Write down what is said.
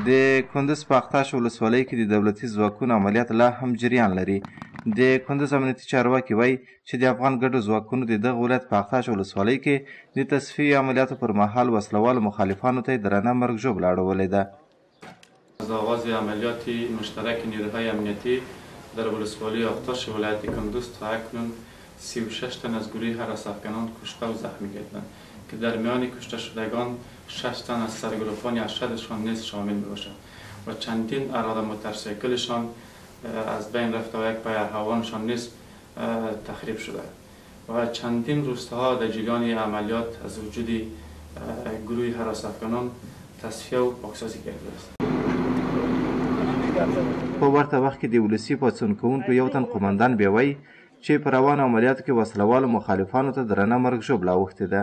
د کندز په اقتاش ولسوالۍ کې د دولتي ځواکونو عملیات لا هم جریان لري. د کندز امنیتي چارواکي وایي چې د افغان ګډو ځواکونو د دغه ولایت په اقتاش ولسوالۍ کې د تصفیې عملیاتو پر مهال وسلوالو مخالفانو ته درنه مرګ ژوبله اړولې ده. از آغاز عملیات مشترک نیروهای امنیتی در ولسوالی اقتاش ولایت کندز تا اکنون 36 تن از گروه هراسافکنان کشته و زخمی گردند که در میان کشته شدگان 6 تن از سرگروهان ارشدشان نیز شامل می باشد و چندین اراده موتورسیکلشان از بین رفته و یک پای هوانشان نیز تخریب شده و چندین روستاها در جریان عملیات از وجود گروه هراسافکنان تصفیه و پاکسازی کرده است. په ورته وخت کې د ولسي پاڅون کوونکو یو تن قومندان بیا وایي چې په روانو عملیاتو کې وسلوالو مخالفانو ته درنه مرګ ژوبله اوښتې ده.